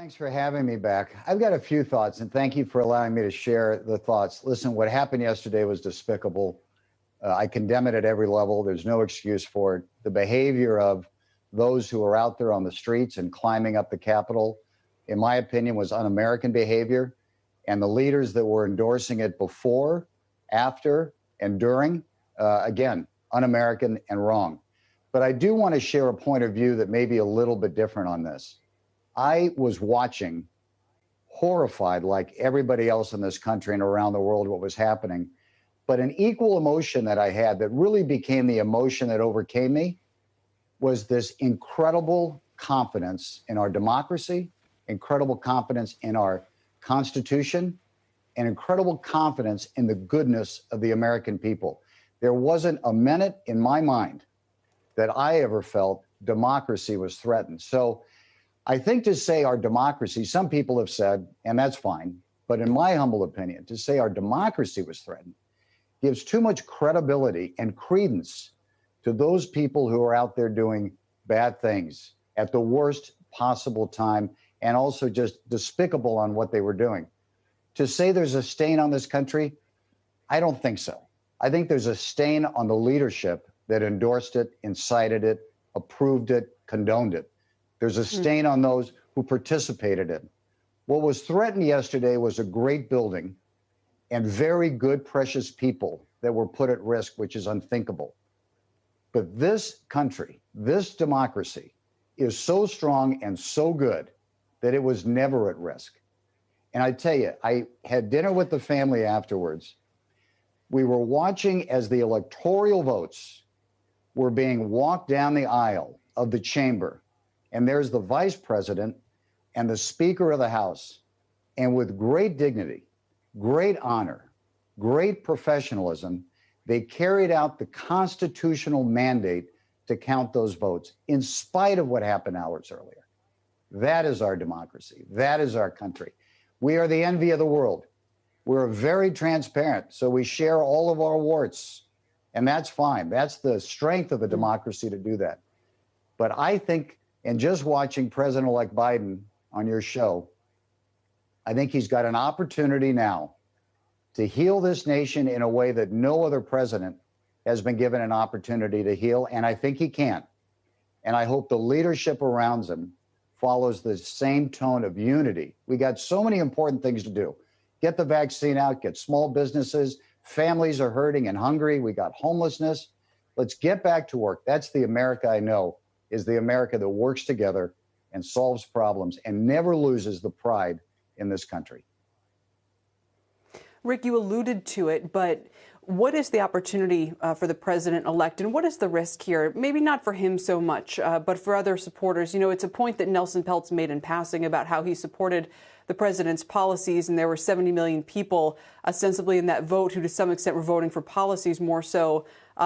Thanks for having me back. I've got a few thoughts, and thank you for allowing me to share the thoughts. Listen, what happened yesterday was despicable. I condemn it at every level. There's no excuse for it. The behavior of those who are out there on the streets and climbing up the Capitol, in my opinion, was un-American behavior. And the leaders that were endorsing it before, after, and during, again, un-American and wrong. But I do want to share a point of view that may be a little bit different on this. I was watching, horrified like everybody else in this country and around the world, what was happening. But an equal emotion that I had that really became the emotion that overcame me was this incredible confidence in our democracy, incredible confidence in our Constitution, and incredible confidence in the goodness of the American people. There wasn't a minute in my mind that I ever felt democracy was threatened. So I think to say our democracy, some people have said, and that's fine, but in my humble opinion, to say our democracy was threatened gives too much credibility and credence to those people who are out there doing bad things at the worst possible time and also just despicable on what they were doing. To say there's a stain on this country, I don't think so. I think there's a stain on the leadership that endorsed it, incited it, approved it, condoned it. There's a stain on those who participated in it. What was threatened yesterday was a great building and very good, precious people that were put at risk, which is unthinkable. But this country, this democracy, is so strong and so good that it was never at risk. And I tell you, I had dinner with the family afterwards. We were watching as the electoral votes were being walked down the aisle of the chamber. And there's the vice president and the Speaker of the House. And with great dignity, great honor, great professionalism, they carried out the constitutional mandate to count those votes in spite of what happened hours earlier. That is our democracy. That is our country. We are the envy of the world. We're very transparent, so we share all of our warts, and that's fine. That's the strength of a democracy to do that. But I think, and just watching President-elect Biden on your show, I think he's got an opportunity now to heal this nation in a way that no other president has been given an opportunity to heal, and I think he can. And I hope the leadership around him follows the same tone of unity. We got so many important things to do. Get the vaccine out, get small businesses, families are hurting and hungry. We got homelessness. Let's get back to work. That's the America I know, is the America that works together and solves problems and never loses the pride in this country. Rick, you alluded to it, but what is the opportunity for the president-elect, and what is the risk here? Maybe not for him so much, but for other supporters. You know, it's a point that Nelson Peltz made in passing about how he supported the president's policies, and there were 70 million people ostensibly in that vote who to some extent were voting for policies more so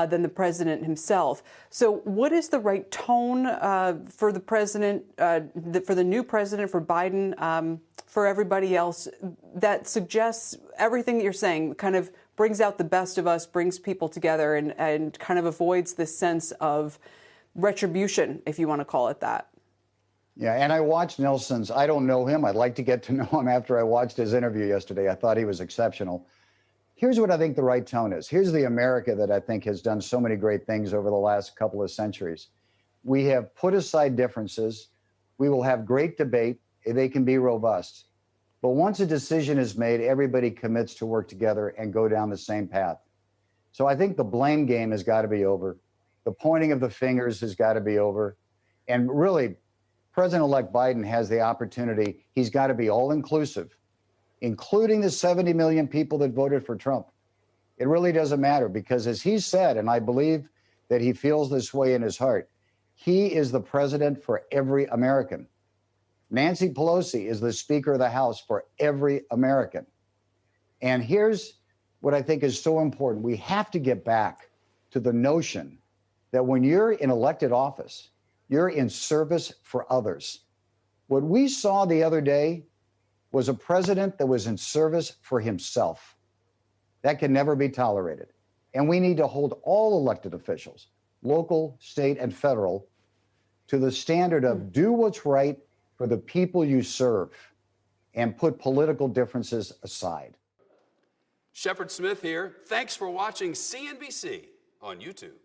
than the president himself. So what is the right tone for the president, for the new president, for Biden, for everybody else that suggests everything that you're saying, kind of brings out the best of us, brings people together, and kind of avoids this sense of retribution, if you want to call it that? Yeah, and I watched Nelson's. I don't know him. I'd like to get to know him after I watched his interview yesterday. I thought he was exceptional. Here's what I think the right tone is. Here's the America that I think has done so many great things over the last couple of centuries. We have put aside differences. We will have great debate. They can be robust. But once a decision is made, everybody commits to work together and go down the same path. So I think the blame game has got to be over. The pointing of the fingers has got to be over. And really, President-elect Biden has the opportunity. He's got to be all-inclusive, including the 70 million people that voted for Trump. It really doesn't matter because, as he said, and I believe that he feels this way in his heart, he is the president for every American. Nancy Pelosi is the Speaker of the House for every American. And here's what I think is so important. We have to get back to the notion that when you're in elected office, you're in service for others. What we saw the other day was a president that was in service for himself. That can never be tolerated. And we need to hold all elected officials, local, state, and federal, to the standard of do what's right for the people you serve and put political differences aside. Shepard Smith here. Thanks for watching CNBC on YouTube.